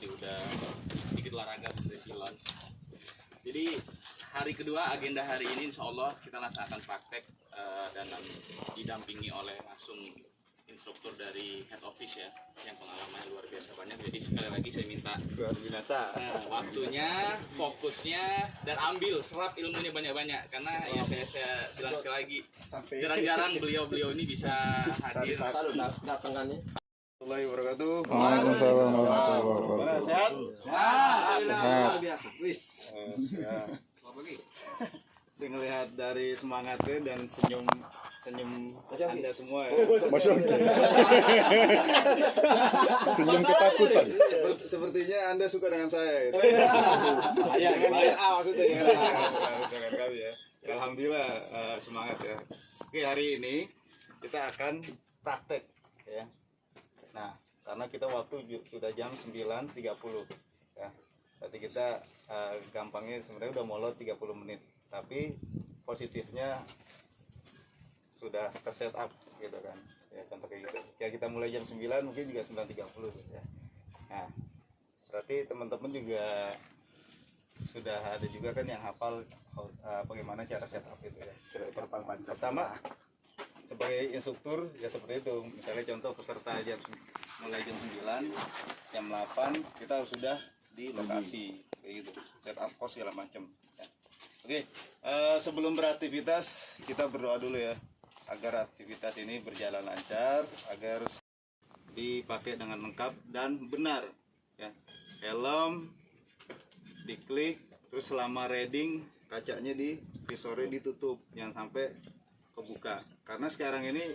tadi udah sedikit olahraga dari silon. Jadi hari kedua agenda hari ini insya Allah kita langsung akan praktek dan didampingi oleh langsung instruktur dari head office ya, yang pengalamannya luar biasa banyak. Jadi sekali lagi saya minta luar biasa waktunya, fokusnya, dan ambil serap ilmunya banyak-banyak, karena ya saya bilang sekali lagi jarang-jarang beliau ini bisa hadir. datangannya. Assalamualaikum warahmatullahi wabarakatuh. Waalaikumsalam warahmatullahi wabarakatuh. Sehat? Sehat. Biasa. Wis. Saya ngelihat dari semangatnya dan senyum Anda semua ya. Senyum ketakutan. Sepertinya Anda suka dengan saya. Gitu. Ya, Maksudnya dengan kami ya. Alhamdulillah semangat ya. Oke, hari ini kita akan praktek ya. Nah, karena kita waktu sudah jam 9.30 ya. Berarti kita gampangnya sebenarnya udah molot 30 menit. Tapi positifnya sudah terset up gitu kan. Ya contoh kayak gitu. Kayak kita mulai jam 9 mungkin juga 9.30 ya. Nah, berarti teman-teman juga sudah ada juga kan yang hafal bagaimana cara setup itu ya. Pertama sebagai instruktur ya seperti itu. Misalnya contoh peserta mulai jam 9, jam 8 kita harus sudah di lokasi kayak gitu. Setup pos segala macam ya. Oke, sebelum beraktivitas kita berdoa dulu ya agar aktivitas ini berjalan lancar, agar dipakai dengan lengkap dan benar ya. Helm diklik, terus selama reading kacanya di visornya ditutup, jangan sampai kebuka. Karena sekarang ini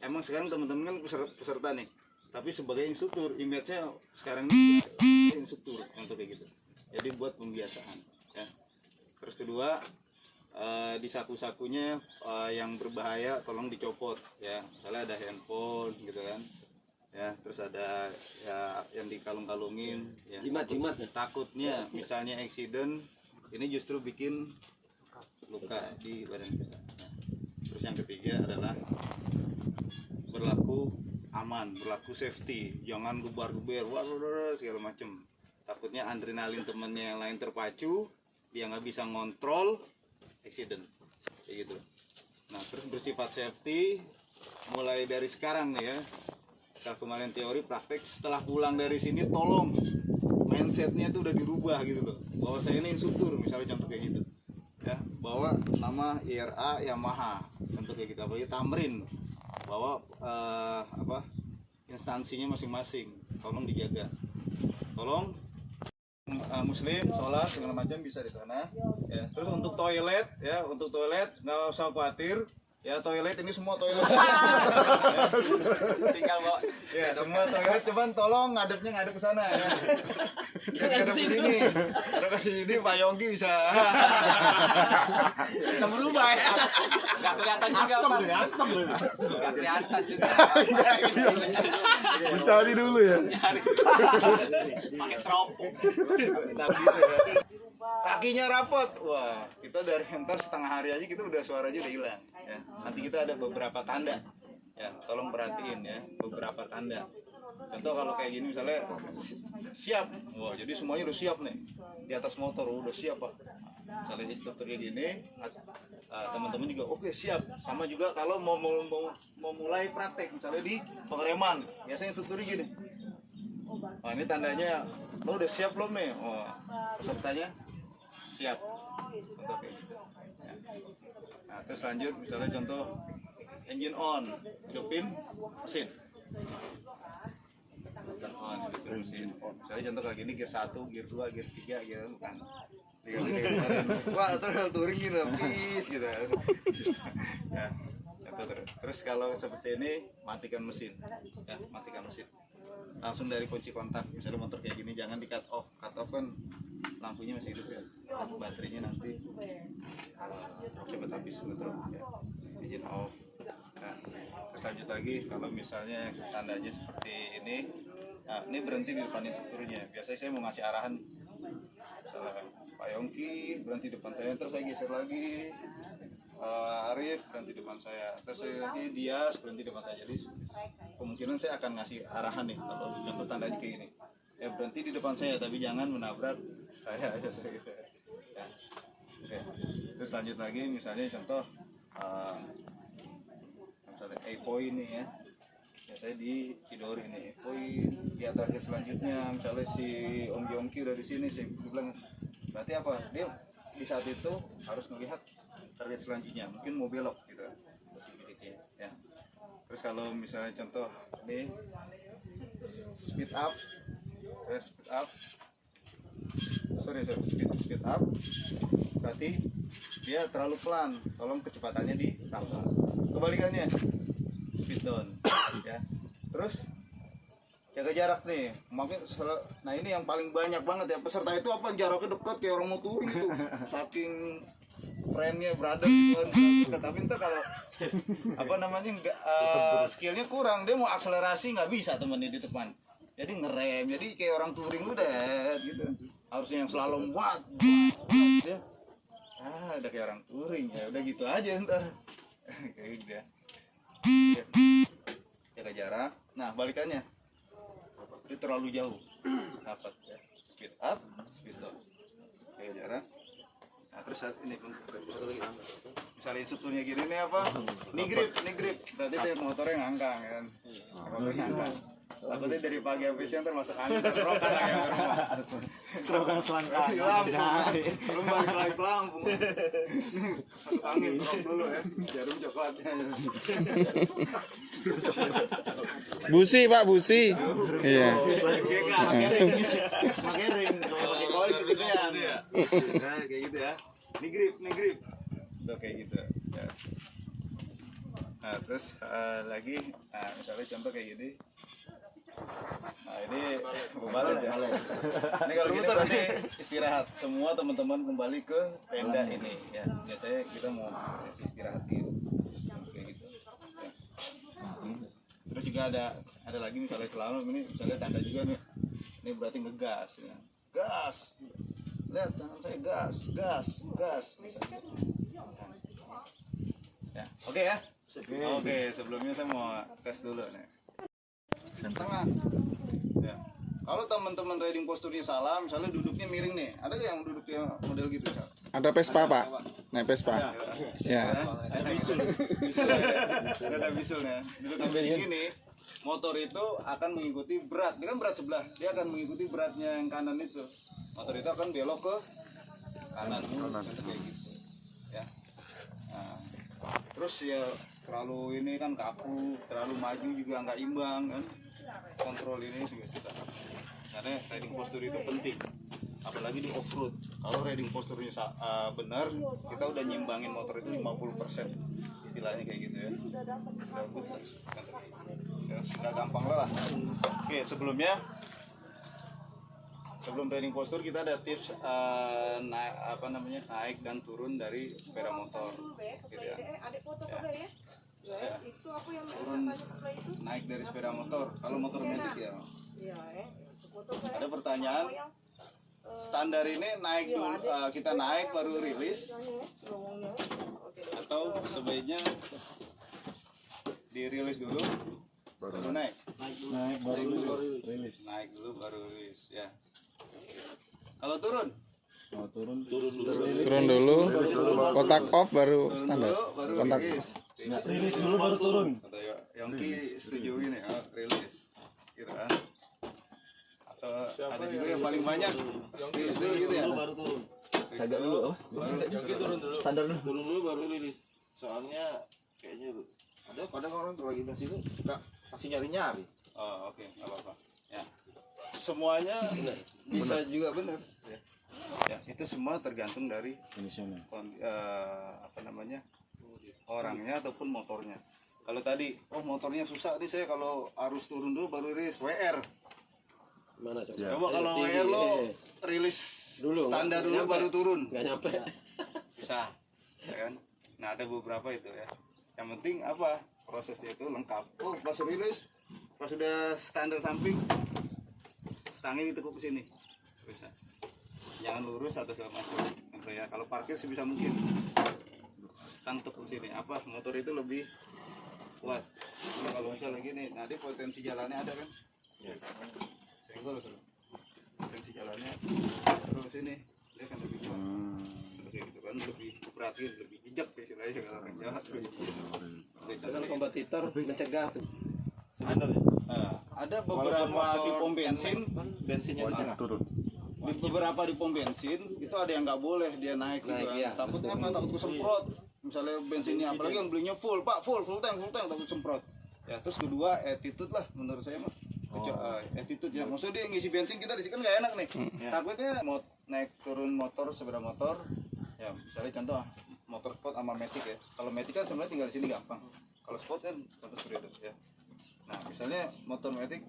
emang sekarang teman-teman kan peserta nih, tapi sebagai instruktur image-nya sekarang ini instruktur untuk kayak gitu. Jadi buat pembiasaan ya. Terus kedua, di saku-sakunya yang berbahaya tolong dicopot ya. Misalnya ada handphone gitu kan ya, terus ada ya yang dikalung-kalungin ya. Jimat takutnya misalnya accident ini justru bikin luka di badan kita. Nah, terus yang ketiga adalah berlaku aman, berlaku safety, jangan gebar-geber segala macem. Takutnya adrenalin temennya yang lain terpacu, dia nggak bisa ngontrol, accident kayak gitu. Nah, terus bersifat safety mulai dari sekarang nih ya. Setelah kemarin teori, praktek, setelah pulang dari sini tolong mindsetnya tuh udah dirubah gitu loh, bahwa saya ini instruktur misalnya, contoh kayak gitu ya, bawa nama IRA Yamaha contoh kayak gitu, apalagi Tamrin, bawa instansinya masing-masing, tolong dijaga, tolong muslim sholat segala macam bisa di sana ya. Terus untuk toilet ya, untuk toilet nggak usah khawatir ya, toilet ini semua toilet tinggal bawa ya, semua toilet, cuman tolong ngadepnya ke sana ya, ngadep ke sini, ke sini Pak Yongki bisa berubah ya, nggak kelihatan juga Asem loh. nggak kelihatan juga Mencari dulu ya. pakai teropong. kakinya rapot, wah kita dari ntar setengah hari aja kita udah suaranya udah hilang ya. Nanti kita ada beberapa tanda ya, tolong perhatiin ya, beberapa tanda. Contoh kalau kayak gini misalnya siap, wah jadi semuanya udah siap nih di atas motor, udah siap Pak. Misalnya instrukturnya gini, teman-teman juga oke, siap. Sama juga kalau mau mulai praktek misalnya di pengereman, biasanya instrukturnya gini, wah ini tandanya lo udah siap belum nih, oh pesertanya siap untuk kayak gitu ya. Nah, terus lanjut misalnya contoh engine on, hidupin mesin, on, hidupin mesin. Misalnya contoh kayak gini, gear 1, gear 2, gear 3 gitu bukan. Wah, terus touring gitu, please gitu ya. Terus kalau seperti ini matikan mesin ya, matikan mesin langsung dari kunci kontak. Misalnya motor kayak gini jangan di cut off kan lampunya masih hidup ya, baterainya nanti cepat habis betul ya, izin off. Nah, terus lanjut lagi kalau misalnya tandanya seperti ini, nah ini berhenti di depan instrukturnya. Biasanya saya mau ngasih arahan, Pak Yongki berhenti depan saya, terus saya geser lagi, Arif berhenti depan saya, terus saya lagi Dias berhenti depan saya. Jadi kemungkinan saya akan ngasih arahan nih kalau contoh tandanya kayak gini berhenti di depan saya tapi jangan menabrak saya gitu. Ya. Oke. Terus lanjut lagi misalnya contoh misalnya point nih ya. Saya di Cidori nih, di target selanjutnya misalnya si Om Yongki udah di sini, saya bilang berarti apa? Dia di saat itu harus melihat target selanjutnya, mungkin mau belok gitu, possibility ya. Terus kalau misalnya contoh ini speed up, speed up, berarti dia terlalu pelan, tolong kecepatannya ditambah. Kebalikannya speed down ya. Terus jaga jarak nih, nah ini yang paling banyak banget ya peserta itu apa jaraknya dekat kayak orang mau touring itu, saking friendnya brother gitu. Tapi ntar kalau apa namanya nggak skillnya kurang, dia mau akselerasi nggak bisa temennya di depan, jadi ngerem, jadi kayak orang touring udah gitu, harusnya yang slalom buat ya, udah kayak orang touring ya, udah gitu aja ntar kayak gitu ya. Jaga jarak. Nah balikannya itu terlalu jauh dapat ya, speed up, speed down, jaga jarak. Nah terus saat ini misalnya instrukturnya gini nih apa, ini grip berarti dari motornya ngangkang kan, motornya ngangkang. Takutnya dari pagi sampai siang termasuk angin kerokan ya Kerokan selangkah. Belum balik lagi ke Lampung. Masuk angin kerok dulu ya, jarum coklatnya. Busi Pak, busi. Iya. Pakai ring, pakai koin gitu ya. Nah kayak gitu ya. Ini grip. Udah kayak gitu. Ya. Nah terus lagi, nah misalnya contoh kayak gini. Nah ini balik ya. Ini kalau gitu nanti istirahat. Semua teman-teman kembali ke tenda ini ya. Biasanya kita mau sesi istirahat gitu. Kayak gitu. Ya. Terus juga ada lagi misalnya slalom ini, misalnya tanda juga nih. Ini berarti ngegas ya. Gas. Lihat tangan saya gas. Ya, oke ya. Oke, sebelumnya saya mau tes dulu nih. Tengah. Ya. Kalau teman-teman riding posturnya salah, misalnya duduknya miring nih, ada nggak yang duduknya model gitu? Ada Vespa Pak. Naik Vespa. Ya. Ada bisulnya. Duduk sampai gini, motor itu akan mengikuti berat. Dia kan berat sebelah, dia akan mengikuti beratnya yang kanan itu. Motor itu akan belok ke kanan. Kayak gitu. Ya. Nah, terus ya terlalu ini kan kaku, terlalu maju juga nggak imbang kan. Kontrol ini juga susah. Karena riding postur itu penting, apalagi di off road. Kalau riding posturnya benar, kita udah nyimbangin motor itu 50%, istilahnya kayak gitu ya. Nggak gampang lah. Oke, sebelum riding postur kita ada tips naik dan turun dari sepeda motor, gitu ya. Ya. Turun naik dari sepeda motor. Kalau motor metik ya. Ada pertanyaan. Standar ini naik dulu, kita naik baru rilis, atau sebaiknya dirilis dulu baru naik? Naik baru rilis. Naik dulu baru rilis ya. Kalau turun? Turun Turun dulu. Kotak off baru standar. Baru Kontak. rilis. Rilis dulu baru turun. Kata Yongki setuju ini ya, rilis gitu kan. Atau ada juga yang paling banyak rilis dulu gitu ya. Baru turun. Sadar dulu. Yongki turun dulu. Sadar dulu. Turun dulu baru rilis. Soalnya kayaknya ada kadang orang tuh lagi masih suka masih nyari-nyari. Oh oke, nggak apa-apa. Ya. Semuanya bisa juga benar. Ya. Ya, itu semua tergantung dari orangnya ataupun motornya. Kalau tadi, motornya susah nih saya kalau harus turun dulu baru rilis WR. Mana coba? Coba kalau WR lo rilis Dulu, standar dulu nyampe. baru turun. Nggak nyampe. Bisa, ya kan? Nah ada beberapa itu ya. Yang penting apa? Prosesnya itu lengkap. Oh pas rilis, pas sudah standar samping, stangnya ditekuk ke sini. Bisa. Jangan lurus atau segala macam. Ya kalau parkir sebisa mungkin. Stang tekuk sini. Apa? Motor itu lebih kuat. Nah, kalau misalnya gini, nanti potensi jalannya ada kan? Ya. Senggol tuh. jalannya terus ini dia kan lebih kuat. Kayak gitu kan, lebih kooperatif, lebih bijak istilahnya kalau orang Jawa. Kalau kompetitor mencegah. Ada beberapa di pom bensin, bensinnya di tengah. di beberapa di pom bensin itu ada yang nggak boleh dia naik gitu kan. Iya. Takutnya apa? Takut kesemprot. Misalnya bensinnya, apalagi yang belinya full tank takut semprot. Ya terus kedua attitude lah menurut saya mah. Attitude ya, maksudnya dia ngisi bensin kita di sini kan nggak enak nih. Takutnya mau naik turun motor, sepeda motor, ya misalnya contoh motor sport sama matic ya. Kalau matic kan sebenarnya tinggal di sini gampang. Kalau sport kan contoh seperti itu ya. Nah misalnya motor matic,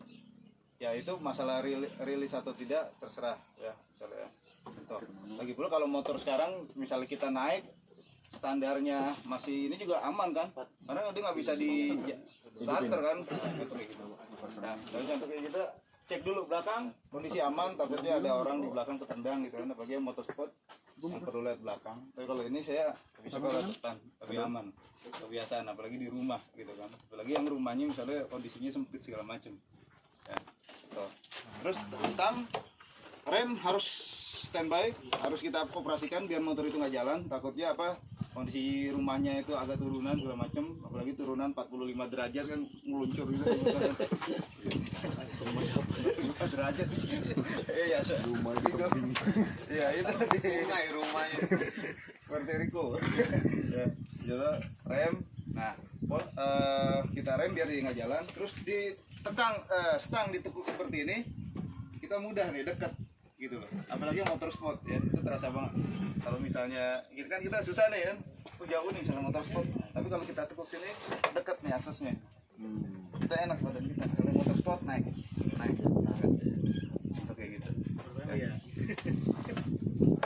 ya itu masalah rilis atau tidak terserah ya misalnya. Contoh. Lagi pula kalau motor sekarang misalnya kita naik standarnya masih ini juga aman kan? Karena dia nggak bisa di starter kan? Gitu kayak gitu. Nah, contoh kayak gitu, cek dulu belakang kondisi aman, takutnya ada orang di belakang ketendang gitu kan, apalagi motor sport yang perlu lihat belakang. Tapi kalau ini saya bisa lihat depan, lebih aman, kebiasaan, apalagi di rumah gitu kan, apalagi yang rumahnya misalnya kondisinya sempit segala macam. Ya, gitu. Terus stang, rem harus standby, harus kita operasikan biar motor itu nggak jalan, takutnya apa? Kondisi rumahnya itu agak turunan segala macam, apalagi turunan 45 derajat kan meluncur gitu. 45 derajat. Iya, rumah itu. Iya, itu sungai rumahnya. Puerto Rico. Ya, jadi rem. Nah, kita rem biar dia nggak jalan, terus ditekan stang ditekuk seperti ini, kita mudah nih dekat. Gitu loh. Apalagi motor sport ya, itu terasa banget. Kalau misalnya kan kita susah nih kan, jauh nih misalnya motor sport. Tapi kalau kita tekuk sini dekat nih aksesnya. Kita enak badan kita. Kalau motor sport naik. Untuk kayak gitu. Ya.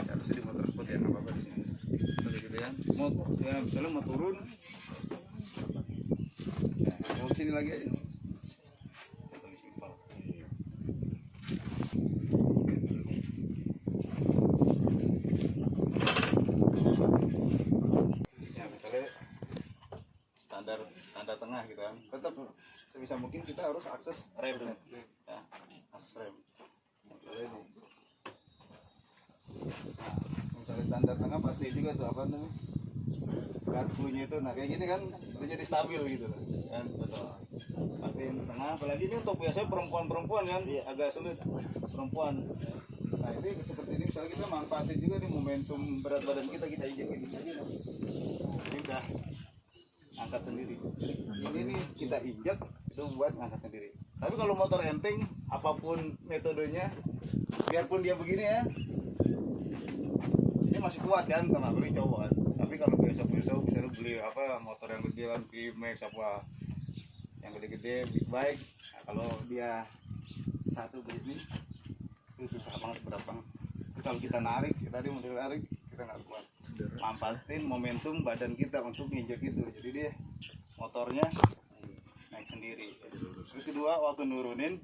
Harusnya di motor sport ya nggak apa-apa di sini. Kayak gitu ya. Misalnya mau turun. Ya, mau sini lagi aja. Standar tengah gitu kan, tetap sebisa mungkin kita harus akses rem ya, akses rem misalnya standar tengah pasti juga tuh apa namanya sekat flunya itu, nah kayak gini kan udah jadi stabil gitu kan, betul pasti tengah, apalagi ini untuk biasanya perempuan kan agak sulit perempuan. Nah ini seperti ini misalnya kita manfaatin juga nih momentum berat badan kita injek ini aja, ini udah angkat sendiri. Ini nih kita injak itu buat ngangkat sendiri. Tapi kalau motor enteng apapun metodenya, biarpun dia begini ya, ini masih kuat kan, nggak beli cowok kan. Tapi kalau besok bisa beli apa motor yang gede kan, Max apa yang gede-gede big bike. Nah, kalau dia satu begini itu susah banget berat banget. Kalau kita narik, tadi model narik kita nggak kuat. Manfaatin momentum badan kita untuk nginjek itu, jadi dia motornya naik sendiri. Terus kedua waktu nurunin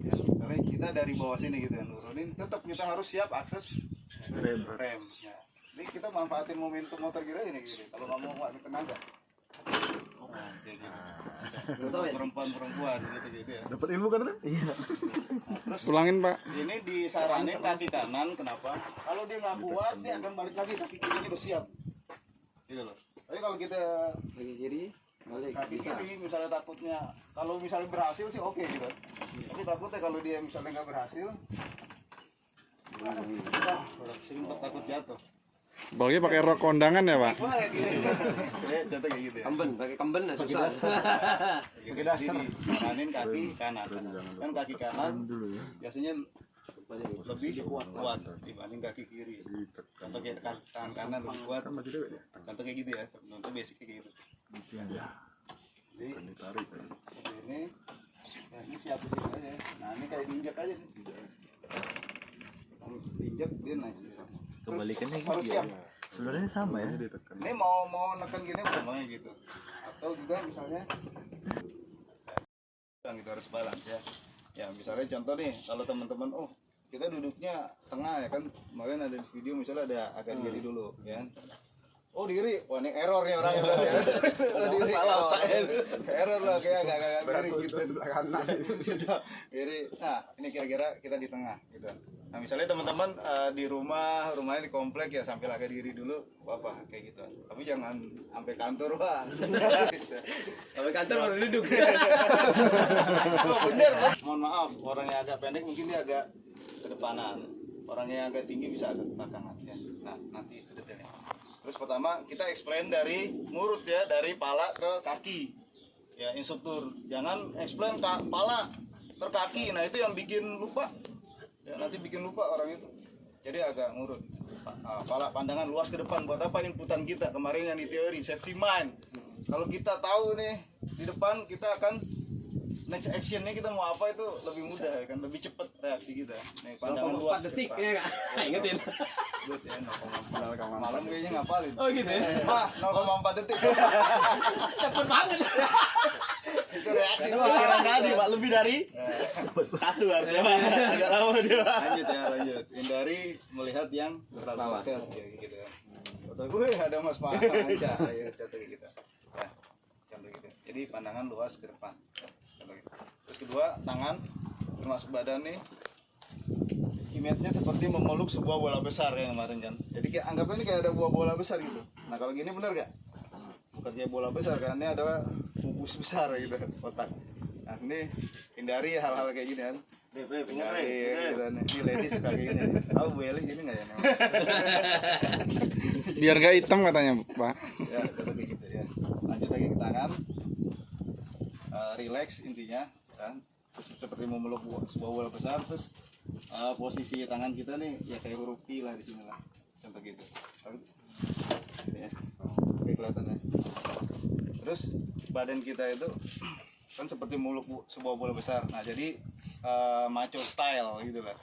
ya, misalnya kita dari bawah sini gitu ya nurunin, tetap kita harus siap akses rem ya. Jadi kita manfaatin momentum motor kita ini gini, kalau nggak mau pakai tenaga perempuan gitu ya. Dapat ilmu kan? Iya. Terus Ulangin Pak. ini disaranin kaki kanan, kenapa? Kalau dia nggak kuat dia akan balik lagi, kaki kirinya bersiap gitu loh. Tapi kalau kita Kaki kiri balik kaki bisa. kiri misalnya takutnya, kalau misalnya berhasil sih oke gitu, tapi takutnya kalau dia misalnya nggak berhasil, simpel takut jatuh. Apalagi pakai rok kondangan ya Pak. Boleh gitu. Contoh kayak gitu ya. Kemben, pakai kemben lah susah. Pakai daster. Kananin kaki kanan. Kan kaki kanan biasanya lebih kuat dibanding kaki kiri. Contoh kayak tangan kanan lebih kuat. Contoh kayak gitu ya. Contoh basicnya kayak gitu. Jadi ini, ya ini siap di sini aja. Nah ini kayak diinjak aja nih. Diinjak dia naik. Kebalikannya Terus harus gitu siap. ya. Sebenarnya sama ya. Ini mau neken gini semuanya gitu. Atau juga misalnya yang itu harus balance ya. Ya misalnya contoh nih, kalau teman-teman kita duduknya tengah ya kan. Kemarin ada di video misalnya ada agak kiri dulu ya. oh diri, wah ini error nih orangnya berarti ya. Diri salah otaknya. Error lah kayak agak diri gitu. Sebelah kanan gitu. Diri. Nah, ini kira-kira kita di tengah gitu. Nah, misalnya teman-teman di rumahnya di komplek ya sampai agak diri dulu, apa kayak gitu. Tapi jangan sampai kantor, Pak. Sampai kantor baru duduk. Oh, bener. Mohon maaf, orang yang agak pendek mungkin dia agak ke depanan. Orang yang agak tinggi bisa agak ke belakangan ya. Nah, nanti itu detailnya. Terus pertama kita explain dari mulut ya, dari pala ke kaki. Ya, instruktur. Jangan explain ke pala ke kaki. Nah, itu yang bikin lupa. Ya, nanti bikin lupa orang itu. Jadi agak ngurut. Pala pandangan luas ke depan buat apa inputan kita kemarin yang di teori safety mind. Kalau kita tahu nih di depan kita akan next actionnya kita mau apa itu lebih mudah ya kan, lebih cepat reaksi kita. Nih pandangan luas. 4 detik ya enggak? Ingetin. Good ya, 0,4 malam kayaknya ngapalin. Oh gitu ya. Wah, 0,4 detik. Cepet banget. Itu reaksi doang. Pikiran tadi Pak lebih dari satu harusnya Pak. Agak lama dia. Lanjut. Hindari melihat yang terlalu dekat ya gitu ya. Atau gue ada Mas Pak aja ya contoh kayak gitu. Ya, contoh gitu. Jadi pandangan luas ke depan. Contoh gitu. Terus kedua, tangan termasuk badan nih image-nya seperti memeluk sebuah bola besar kayak kemarin kan. Jadi kayak anggapnya ini kayak ada buah bola besar gitu. Nah, kalau gini bener gak? Bukan kayak bola besar kan, ini ada pupus besar gitu otak. Nah, ini hindari hal-hal kayak gini kan. Hindari gitu kan. Ini lady suka kayak gini. Tahu Bu Eli gini enggak ya? Biar gak hitam katanya, Pak. Ya, contoh kayak gitu ya. Lanjut lagi ke tangan. Relax intinya kan. Seperti memeluk sebuah bola besar, terus posisi tangan kita nih ya kayak huruf P lah di sini lah. Contoh gitu. Ya. Oke, kelihatan ya. Terus badan kita itu kan seperti meluk sebuah bola besar. Nah, jadi macho style gitu lah.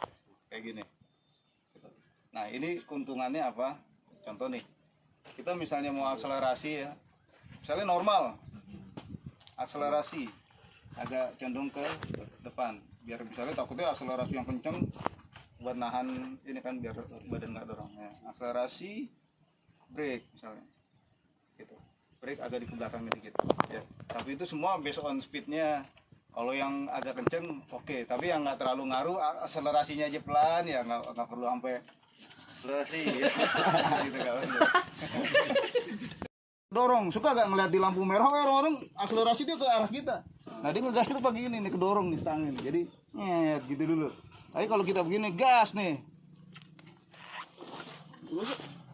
Kayak gini. Nah, ini keuntungannya apa? Contoh nih. Kita misalnya mau akselerasi ya. Misalnya normal. Akselerasi agak condong ke depan. Biar misalnya takutnya akselerasi yang kenceng buat nahan ini kan biar badan nggak dorong. Ya. Akselerasi brake misalnya. Gitu. Brake agak di belakang dikit ya. Tapi itu semua based on speednya. Kalau yang agak kenceng oke. Tapi yang nggak terlalu ngaruh akselerasinya aja pelan ya, nggak perlu sampai akselerasi ya. Gitu kan. Dorong, suka gak ngeliat di lampu merah orang-orang akselerasi dia ke arah kita. Nah, dia ngegas itu pagi ini nih, kedorong nih stang ini. Jadi nyet gitu dulu. Tapi kalau kita begini gas nih,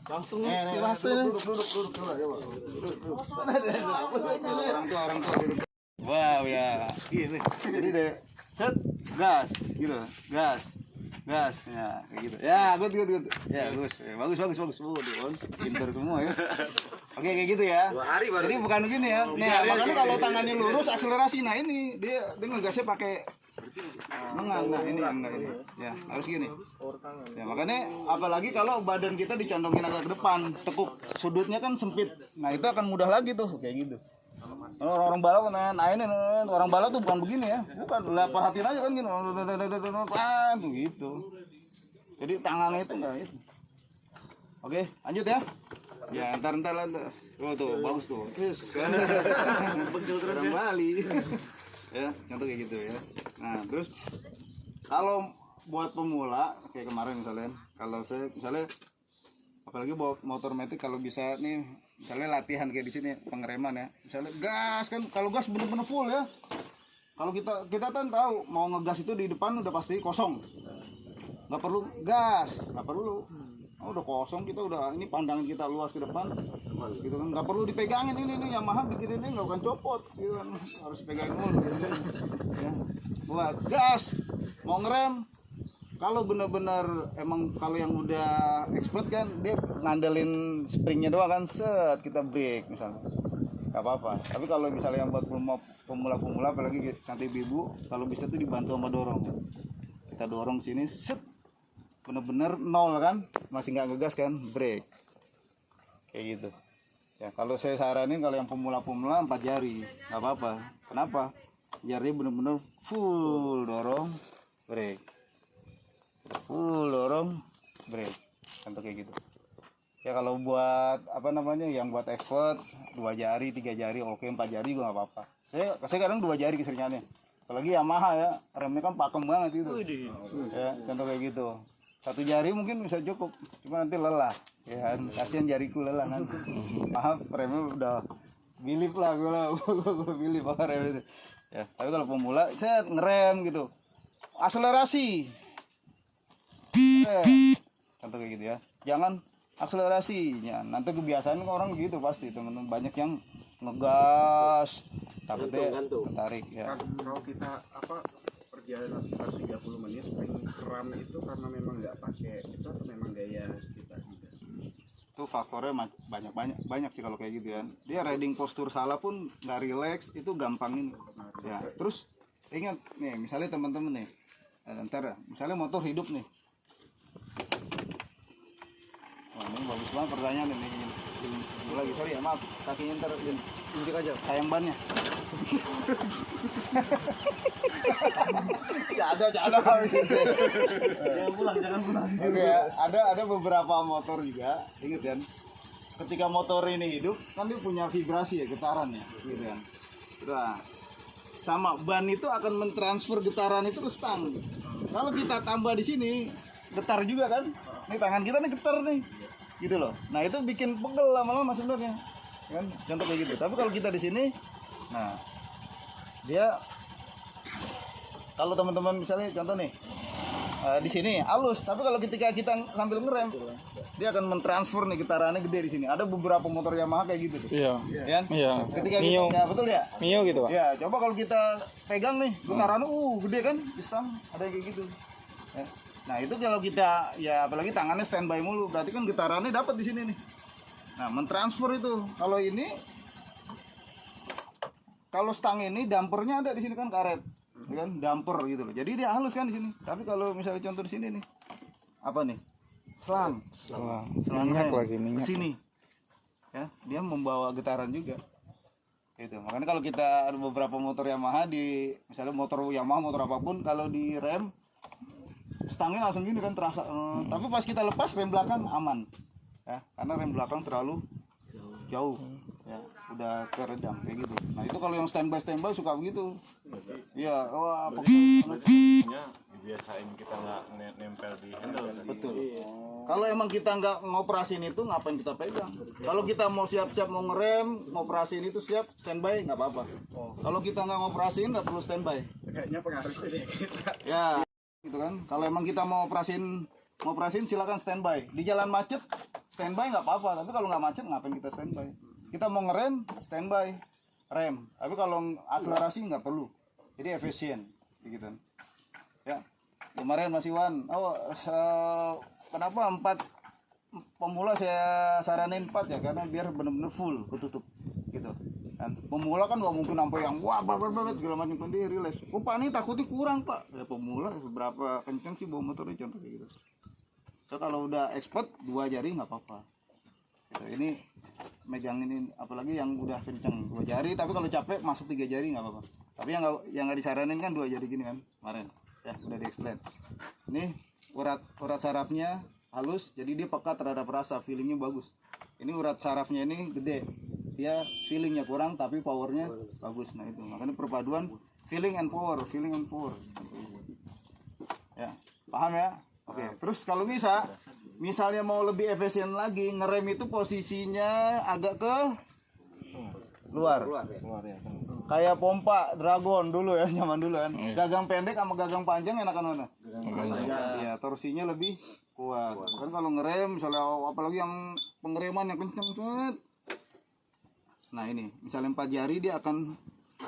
Langsung duduk. Orang tua duduk. Wow ya, gini. Jadi deh, set, gas, gitu, gas, ya, kayak gitu. Ya, good. Ya, bagus. Pintar semua ya. Oke, kayak gitu ya. 2 hari baru. Jadi bukan begini ya. Nih, makanya kalau tangannya lurus akselerasi, nah ini dia ngegasnya pakai lengan. Nah, ini enggak ini. Ya, harus gini. Ya, makanya apalagi kalau badan kita dicondongin agak ke depan, tekuk sudutnya kan sempit. Nah, itu akan mudah lagi tuh kayak gitu. Kalau orang balap, nah ini orang balap tuh bukan begini ya, bukan. Lihat perhatiin aja kan gini, tuh gitu. Jadi tangannya itu enggak itu. Oke, lanjut ya. Ya, ntar. Oh tuh, bagus tuh. Terus kan. Orang Bali. Ya, contoh kayak gitu ya. Nah, terus kalau buat pemula kayak kemarin misalnya, kalau saya misalnya apalagi bawa motor metik kalau bisa nih misalnya latihan kayak di sini pengereman ya, misalnya gas kan, kalau gas bener-bener full ya. Kalau kita kan tahu mau ngegas itu di depan udah pasti kosong, nggak perlu gas, nggak perlu. Oh, udah kosong kita udah ini pandangan kita luas ke depan, gitu kan, nggak perlu dipegangin ini Yamaha bikin ini nggak akan copot, gitu kan, harus pegangin dulu, gitu. Ya. Buat gas, mau ngerem. Kalau benar-benar emang kalau yang udah expert kan dia ngandelin springnya doang kan, set kita break misalnya nggak apa-apa. Tapi kalau misalnya yang buat pemula apalagi nanti ibu kalau bisa tuh dibantu sama dorong, kita dorong sini set benar-benar nol kan, masih nggak ngegas kan, break kayak gitu ya. Kalau saya saranin kalau yang pemula 4 jari nggak apa-apa. Kenapa? Jarinya benar-benar full dorong break, full dorong break, contoh kayak gitu. Ya kalau buat apa namanya yang buat expert 2 jari 3 jari oke, 4 jari juga nggak apa-apa. Saya kadang 2 jari keseringannya. Apalagi Yamaha ya, remnya kan pakem banget itu. Ya, contoh kayak gitu. 1 jari mungkin bisa cukup, cuma nanti lelah. Ya, kasihan jariku lelah nanti. Maaf, remnya udah bilip lah gue bilip pakai rem itu. Ya, tapi kalau pemula saya ngerem gitu. Akselerasi. Contoh kayak gitu ya. Jangan akselerasinya. Nanti kebiasaan orang gitu pasti teman-teman, banyak yang ngegas takutnya ketarik ya. Kalau kita perjalanan sekitar 30 menit sering kram itu karena memang nggak pakai itu atau memang gaya kita juga? Itu faktornya banyak sih kalau kayak gitu ya. Dia riding postur salah pun nggak relax itu gampang ini ya. Terus ingat nih, misalnya teman-teman nih, ntar misalnya motor hidup nih. Wah, ini bagus banget pertanyaan ini. Lagi sorry ya, maaf kakinya ntar injek aja sayang bannya. Ya ada jangan pulang. Oke ya, ada beberapa motor juga, inget kan? Ketika motor ini hidup kan dia punya vibrasi ya, getaran ya, gitu kan. Nah, sama ban itu akan mentransfer getaran itu ke stang. Kalau kita tambah di sini getar juga kan? Ini tangan kita nih getar nih, gitu loh. Nah itu bikin pegel lama-lama sebenarnya, kan? Contoh kayak gitu. Tapi kalau kita di sini, nah dia kalau teman-teman misalnya contoh nih di sini halus, tapi kalau ketika kita sambil ngerem dia akan mentransfer nih getarannya gede di sini. Ada beberapa motor Yamaha kayak gitu tuh. Iya. Ya? Iya. Ketika Mio. ya betul ya. Mio gitu, Pak. Ya, coba kalau kita pegang nih getarannya gede kan di stang, ada yang kayak gitu. Ya. Nah, itu kalau kita ya apalagi tangannya standby mulu, berarti kan getarannya dapat di sini nih. Nah, mentransfer itu. Kalau ini kalau stang ini dampernya ada di sini kan karet. Ya kan damper gitu loh. Jadi dia halus kan di sini. Tapi kalau misalnya contoh di sini nih. Apa nih? Selang Minyak lagi ke minyak. sini. Ya, dia membawa getaran juga. Gitu. Makanya kalau kita ada beberapa motor Yamaha di misalnya motor Yamaha motor apapun kalau di rem stangnya langsung gini kan terasa. Tapi pas kita lepas rem belakang aman. Ya, karena rem belakang terlalu jauh. Ya, udah keredam kayak gitu. Nah, itu kalau yang standby suka begitu. Iya, wah Biasain kita nggak nempel di handle. betul. Kalau emang kita nggak ngoperasin itu ngapain kita pegang? Kalau kita mau siap-siap mau ngerem, ngoperasin itu siap standby nggak apa-apa. Kalau kita nggak ngoperasin nggak perlu standby. Kayaknya pengaruh sih kita. Ya, gitu kan. Kalau emang kita mau operasin silakan standby. Di jalan macet standby nggak apa-apa. Tapi kalau nggak macet ngapain kita standby? Kita mau ngerem standby rem. Tapi kalau akselerasi nggak perlu. Jadi efisien, gitu. Ya, kemarin Mas Iwan, kenapa 4 pemula saya saranin 4 ya, karena biar benar-benar full ketutup gitu kan. Pemula kan nggak mungkin sampai yang wah banget segala macam, kan dia relax. Oh Pak, ini takutnya kurang Pak. Ya pemula seberapa kenceng sih bawa motornya, contoh kayak gitu. So kalau udah expert 2 jari nggak apa-apa gitu. Ini megang ini apalagi yang udah kenceng 2 jari, tapi kalau capek masuk 3 jari nggak apa-apa. Tapi yang nggak disaranin kan 2 jari gini kan kemarin ya, udah di-explain. Ini urat sarafnya halus, jadi dia peka terhadap rasa, feelingnya bagus. Ini urat sarafnya ini gede, dia feelingnya kurang tapi powernya bagus. Nah itu makanya perpaduan feeling and power ya, paham ya? Oke. Terus kalau misalnya mau lebih efisien lagi, ngerem itu posisinya agak ke luar ya. Kayak pompa Dragon dulu ya, zaman dulu kan. Gagang pendek sama gagang panjang enakan mana? Iya, torsinya lebih kuat. Kan kalau ngerem misalnya apalagi yang pengereman yang kenceng banget. Nah, ini misalnya 4 jari dia akan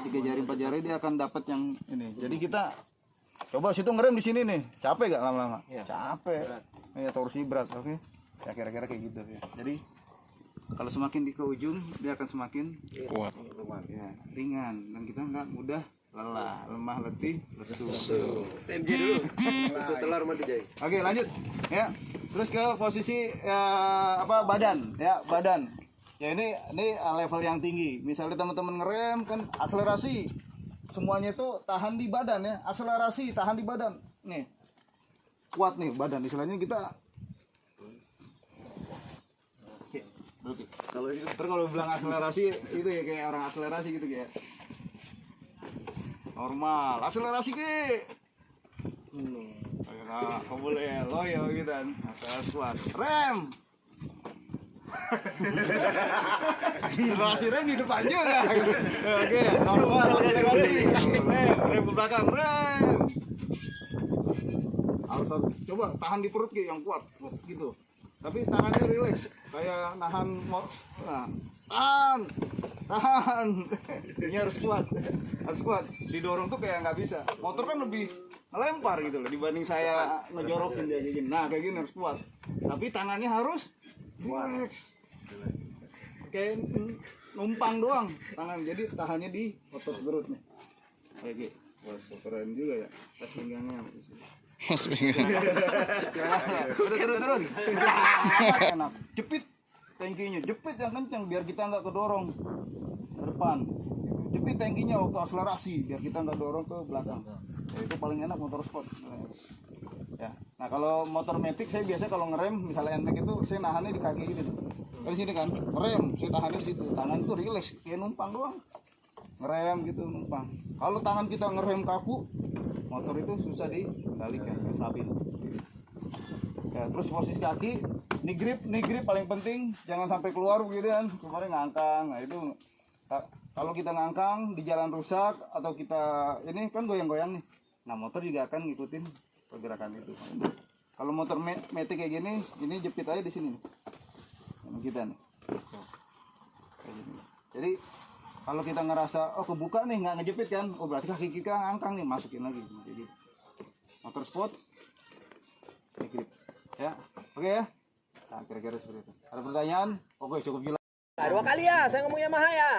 3 jari 4 jari dia akan dapat yang ini. Jadi kita coba situ ngerem di sini nih. Capek gak lama-lama? Capek. Ya torsi berat, oke. Ya kira-kira kayak gitu ya. Jadi kalau semakin di ke ujung dia akan semakin Kuat. ya, ringan dan kita nggak mudah lelah, lemah, letih, lesu. STMJ dulu. Susu telur mati jai. Oke, lanjut ya. Terus ke posisi badan ya, badan. Ya ini level yang tinggi. Misalnya teman-teman ngerem kan akselerasi semuanya itu tahan di badan ya. Akselerasi tahan di badan. Nih. Kuat nih badan, istilahnya kita Oke. Kalau bilang akselerasi itu ya kayak orang akselerasi gitu kayak normal, akselerasi ke. Nah, kamu boleh loyo gitu kan, akselerasi kuat. Rem. Akselerasi rem di depan juga. Oke, normal akselerasi. Rem ke belakang, rem. Harus coba tahan di perut yang kuat gitu. Tapi tangannya rileks kayak nahan nah, tahan ini harus kuat didorong tuh kayak nggak bisa. Motor kan lebih ngelempar gitu loh dibanding saya ngejorokin dia kayak gini. Nah kayak gini harus kuat, tapi tangannya harus rileks kayak numpang doang tangan, jadi tahannya di otot perutnya kayak gitu. Wah keren juga ya tes pinggangnya. Turun. Enak. Jepit tangkinya, jepit yang kencang biar kita nggak kedorong ke depan. Jepit tangkinya waktu akselerasi biar kita nggak dorong ke belakang. Ya, itu paling enak motor sport. Ya. Nah kalau motor matic saya biasa kalau ngerem misalnya NMAX itu saya nahannya di kaki gitu. Dari sini kan ngerem, saya tahannya di situ. Tangan itu rileks kayak numpang doang. Ngerem gitu numpang. Kalau tangan kita ngerem kaku, motor itu susah dikendalikan, kayak stabil. Ya, terus posisi kaki, knee grip paling penting, jangan sampai keluar begitu kan. Kemarin ngangkang, nah itu kalau kita ngangkang di jalan rusak atau kita ini kan goyang-goyang nih. Nah motor juga akan ngikutin pergerakan itu. Kalau motor matic kayak gini, ini jepit aja di sini nih. Sama kita nih. Kayak gini. Jadi kalau kita ngerasa oh kebuka nih nggak ngejepit kan, oh berarti kaki kita ngangkang nih, masukin lagi. Jadi motor sport grip ya, oke ya. Nah kira-kira seperti itu. Ada pertanyaan? Oke cukup gila. Dua kali ya, saya ngomong Yamaha ya.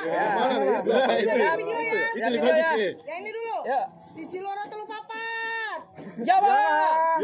Ya, video ya. Itu video ya. Yang ini dulu. Ya. Si Cilora telu papat. Ya, Bang.